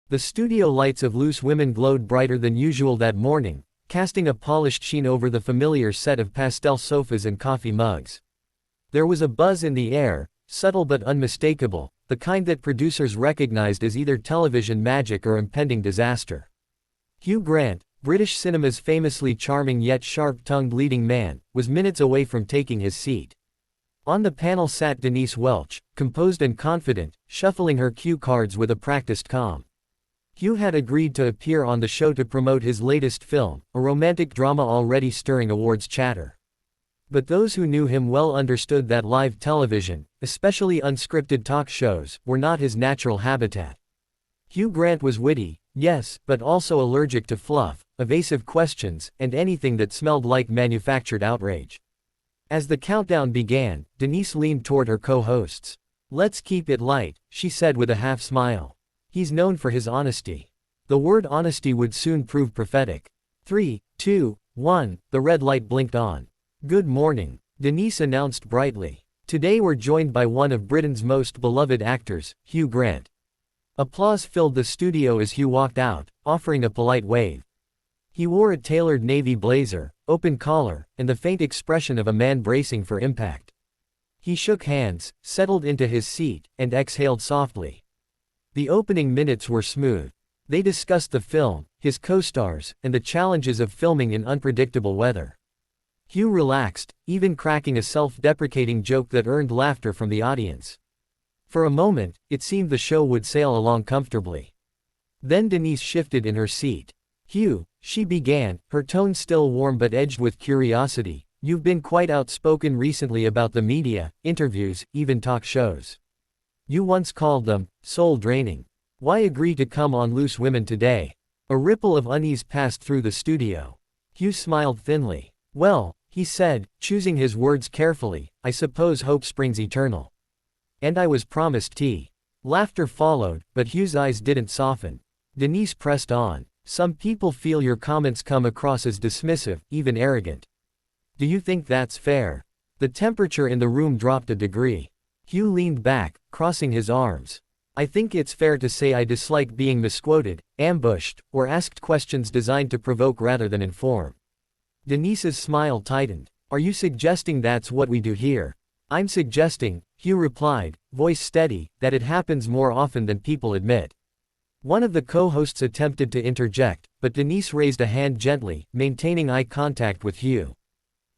The studio lights of Loose Women glowed brighter than usual that morning, casting a polished sheen over the familiar set of pastel sofas and coffee mugs. There was a buzz in the air, subtle but unmistakable, the kind that producers recognized as either television magic or impending disaster. Hugh Grant, British cinema's famously charming yet sharp-tongued leading man, was minutes away from taking his seat. On the panel sat Denise Welch, composed and confident, shuffling her cue cards with a practiced calm. Hugh had agreed to appear on the show to promote his latest film, a romantic drama already stirring awards chatter. But those who knew him well understood that live television, especially unscripted talk shows, were not his natural habitat. Hugh Grant was witty, yes, but also allergic to fluff, evasive questions, and anything that smelled like manufactured outrage. As the countdown began, Denise leaned toward her co-hosts. "Let's keep it light," she said with a half-smile. "He's known for his honesty." The word honesty would soon prove prophetic. 3, 2, 1, the red light blinked on. "Good morning," Denise announced brightly. "Today we're joined by one of Britain's most beloved actors, Hugh Grant." Applause filled the studio as Hugh walked out, offering a polite wave. He wore a tailored navy blazer, open collar, and the faint expression of a man bracing for impact. He shook hands, settled into his seat, and exhaled softly. The opening minutes were smooth. They discussed the film, his co-stars, and the challenges of filming in unpredictable weather. Hugh relaxed, even cracking a self-deprecating joke that earned laughter from the audience. For a moment, it seemed the show would sail along comfortably. Then Denise shifted in her seat. "Hugh," she began, her tone still warm but edged with curiosity, "you've been quite outspoken recently about the media, interviews, even talk shows. You once called them soul-draining. Why agree to come on Loose Women today?" A ripple of unease passed through the studio. Hugh smiled thinly. "Well," he said, choosing his words carefully, "I suppose hope springs eternal. And I was promised tea." Laughter followed, but Hugh's eyes didn't soften. Denise pressed on. "Some people feel your comments come across as dismissive, even arrogant. Do you think that's fair?" The temperature in the room dropped a degree. Hugh leaned back, crossing his arms. "I think it's fair to say I dislike being misquoted, ambushed, or asked questions designed to provoke rather than inform." Denise's smile tightened. "Are you suggesting that's what we do here?" "I'm suggesting," Hugh replied, voice steady, "that it happens more often than people admit." One of the co-hosts attempted to interject, but Denise raised a hand gently, maintaining eye contact with Hugh.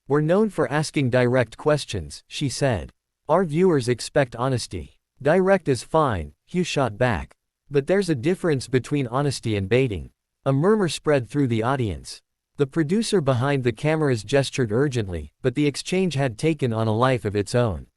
"We're known for asking direct questions," she said. "Our viewers expect honesty." "Direct is fine," Hugh shot back. "But there's a difference between honesty and baiting." A murmur spread through the audience. The producer behind the cameras gestured urgently, but the exchange had taken on a life of its own.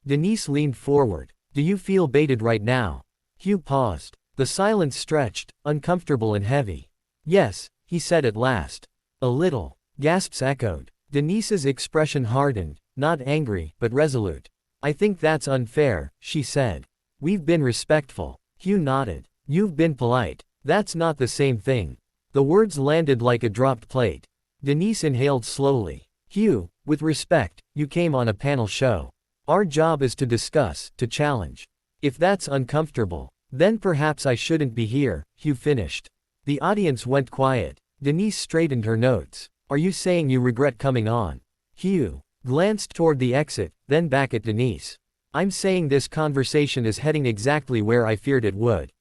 Denise leaned forward. "Do you feel baited right now?" Hugh paused. The silence stretched, uncomfortable and heavy. "Yes," he said at last. "A little." Gasps echoed. Denise's expression hardened, not angry, but resolute. "I think that's unfair," she said. "We've been respectful." Hugh nodded. "You've been polite." "That's not the same thing." The words landed like a dropped plate. Denise inhaled slowly. "Hugh, with respect, you came on a panel show. Our job is to discuss, to challenge. If that's uncomfortable, then perhaps I shouldn't be here," Hugh finished. The audience went quiet. Denise straightened her notes. "Are you saying you regret coming on?" Hugh glanced toward the exit, then back at Denise. "I'm saying this conversation is heading exactly where I feared it would."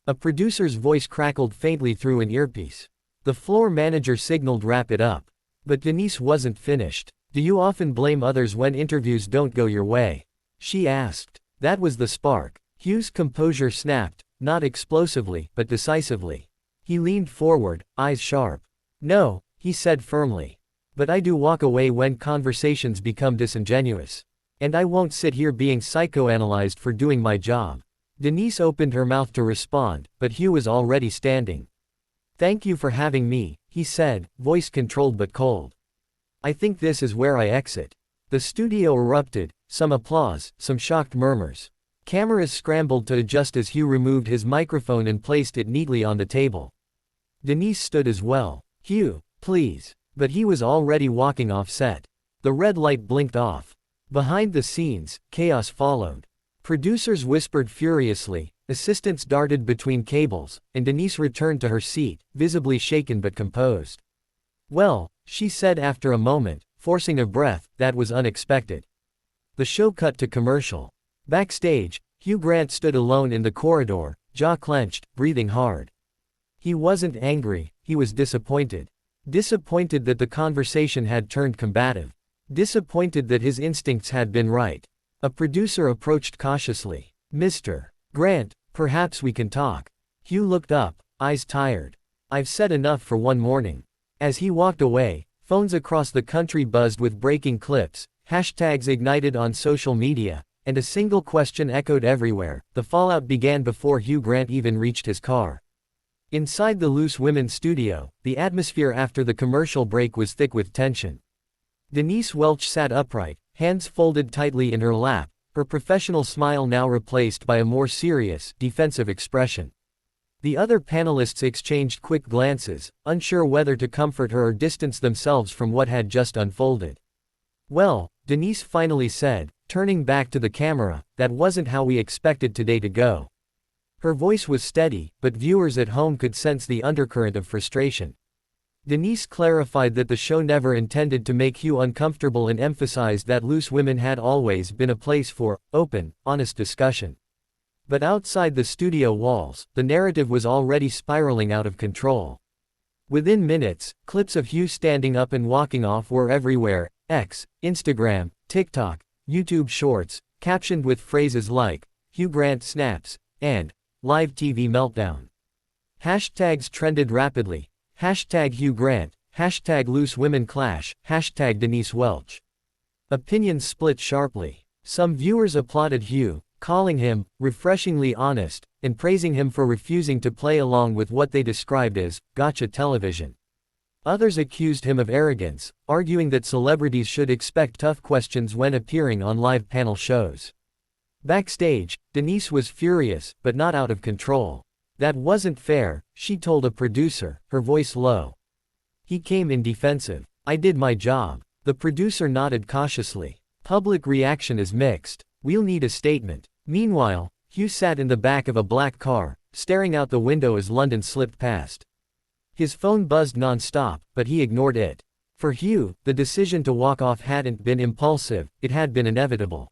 A producer's voice crackled faintly through an earpiece. The floor manager signaled wrap it up. But Denise wasn't finished. "Do you often blame others when interviews don't go your way?" she asked. That was the spark. Hugh's composure snapped, not explosively, but decisively. He leaned forward, eyes sharp. "No," he said firmly. "But I do walk away when conversations become disingenuous. And I won't sit here being psychoanalyzed for doing my job." Denise opened her mouth to respond, but Hugh was already standing. "Thank you for having me," he said, voice controlled but cold. "I think this is where I exit." The studio erupted, some applause, some shocked murmurs. Cameras scrambled to adjust as Hugh removed his microphone and placed it neatly on the table. Denise stood as well. "Hugh, please." But he was already walking off set. The red light blinked off. Behind the scenes, chaos followed. Producers whispered furiously, Assistants darted between cables, and Denise returned to her seat, visibly shaken but composed. "Well," she said after a moment, forcing a breath that was unexpected. The show cut to commercial. Backstage, Hugh Grant stood alone in the corridor, jaw clenched, breathing hard. He wasn't angry, he was disappointed. Disappointed that the conversation had turned combative. Disappointed that his instincts had been right. A producer approached cautiously. "Mr. Grant, perhaps we can talk." Hugh looked up, eyes tired. "I've said enough for one morning." As he walked away, phones across the country buzzed with breaking clips, hashtags ignited on social media, and a single question echoed everywhere. The fallout began before Hugh Grant even reached his car. Inside the Loose Women studio, the atmosphere after the commercial break was thick with tension. Denise Welch sat upright, hands folded tightly in her lap, her professional smile now replaced by a more serious, defensive expression. The other panelists exchanged quick glances, unsure whether to comfort her or distance themselves from what had just unfolded. "Well," Denise finally said, turning back to the camera, "that wasn't how we expected today to go." Her voice was steady, but viewers at home could sense the undercurrent of frustration. Denise clarified that the show never intended to make Hugh uncomfortable and emphasized that Loose Women had always been a place for open, honest discussion. But outside the studio walls, the narrative was already spiraling out of control. Within minutes, clips of Hugh standing up and walking off were everywhere: X, Instagram, TikTok, YouTube Shorts, captioned with phrases like, "Hugh Grant snaps," and "Live TV meltdown." Hashtags trended rapidly. Hashtag Hugh Grant, hashtag Loose Women Clash, hashtag Denise Welch. Opinions split sharply. Some viewers applauded Hugh, calling him refreshingly honest, and praising him for refusing to play along with what they described as gotcha television. Others accused him of arrogance, arguing that celebrities should expect tough questions when appearing on live panel shows. Backstage, Denise was furious, but not out of control. "That wasn't fair," she told a producer, her voice low. He came in defensive. "I did my job." The producer nodded cautiously. "Public reaction is mixed. We'll need a statement." Meanwhile, Hugh sat in the back of a black car, staring out the window as London slipped past. His phone buzzed non-stop, but he ignored it. For Hugh, the decision to walk off hadn't been impulsive, it had been inevitable.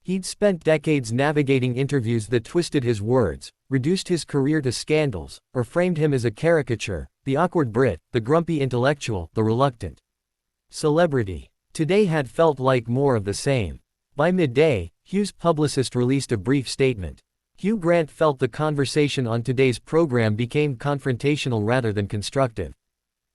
He'd spent decades navigating interviews that twisted his words, reduced his career to scandals, or framed him as a caricature: the awkward Brit, the grumpy intellectual, the reluctant celebrity. Today had felt like more of the same. By midday, Hugh's publicist released a brief statement. Hugh Grant felt the conversation on today's program became confrontational rather than constructive.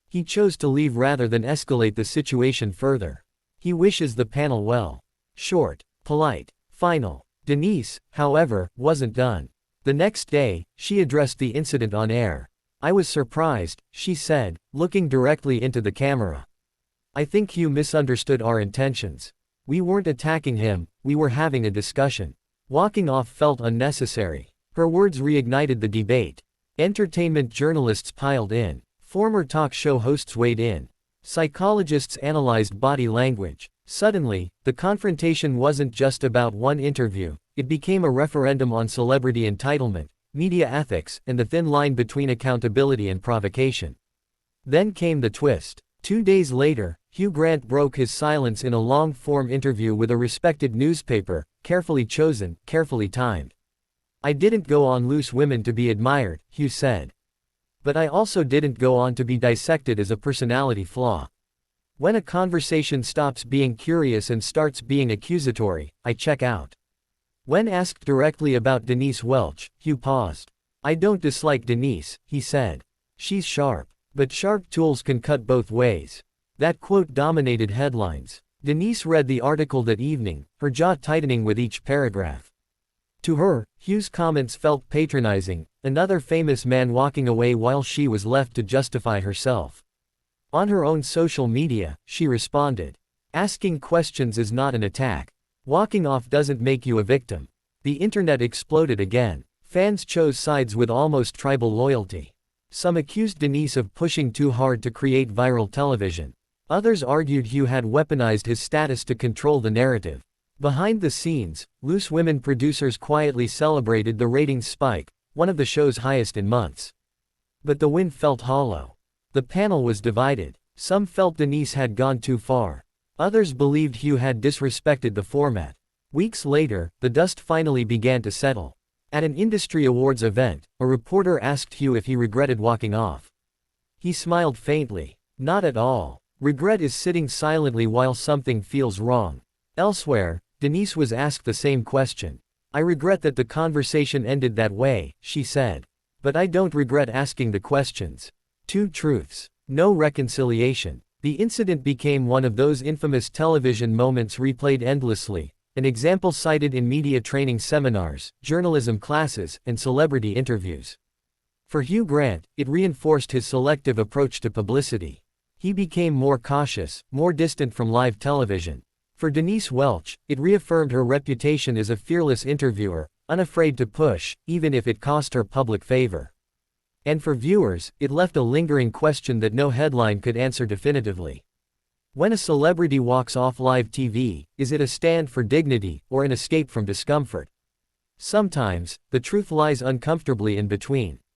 He chose to leave rather than escalate the situation further. He wishes the panel well. Short, polite, final. Denise, however, wasn't done. The next day, she addressed the incident on air. "I was surprised," she said, looking directly into the camera. "I think Hugh misunderstood our intentions. We weren't attacking him, we were having a discussion. Walking off felt unnecessary." Her words reignited the debate. Entertainment journalists piled in. Former talk show hosts weighed in. Psychologists analyzed body language. Suddenly, the confrontation wasn't just about one interview, it became a referendum on celebrity entitlement, media ethics, and the thin line between accountability and provocation. Then came the twist. 2 days later, Hugh Grant broke his silence in a long-form interview with a respected newspaper, carefully chosen, carefully timed. "I didn't go on Loose Women to be admired," Hugh said. "But I also didn't go on to be dissected as a personality flaw. When a conversation stops being curious and starts being accusatory, I check out." When asked directly about Denise Welch, Hugh paused. "I don't dislike Denise," he said. "She's sharp. But sharp tools can cut both ways." That quote dominated headlines. Denise read the article that evening, her jaw tightening with each paragraph. To her, Hugh's comments felt patronizing, another famous man walking away while she was left to justify herself. On her own social media, she responded, "Asking questions is not an attack. Walking off doesn't make you a victim." The internet exploded again. Fans chose sides with almost tribal loyalty. Some accused Denise of pushing too hard to create viral television. Others argued Hugh had weaponized his status to control the narrative. Behind the scenes, Loose Women producers quietly celebrated the ratings spike, one of the show's highest in months. But the win felt hollow. The panel was divided. Some felt Denise had gone too far. Others believed Hugh had disrespected the format. Weeks later, the dust finally began to settle. At an industry awards event, a reporter asked Hugh if he regretted walking off. He smiled faintly. Not at all. Regret is sitting silently while something feels wrong. Elsewhere, Denise was asked the same question. I regret that the conversation ended that way, she said. But I don't regret asking the questions. Two truths. No reconciliation. The incident became one of those infamous television moments replayed endlessly, an example cited in media training seminars, journalism classes, and celebrity interviews. For Hugh Grant, it reinforced his selective approach to publicity. He became more cautious, more distant from live television. For Denise Welch, it reaffirmed her reputation as a fearless interviewer, unafraid to push, even if it cost her public favor. And for viewers, it left a lingering question that no headline could answer definitively. When a celebrity walks off live TV, is it a stand for dignity, or an escape from discomfort? Sometimes, the truth lies uncomfortably in between.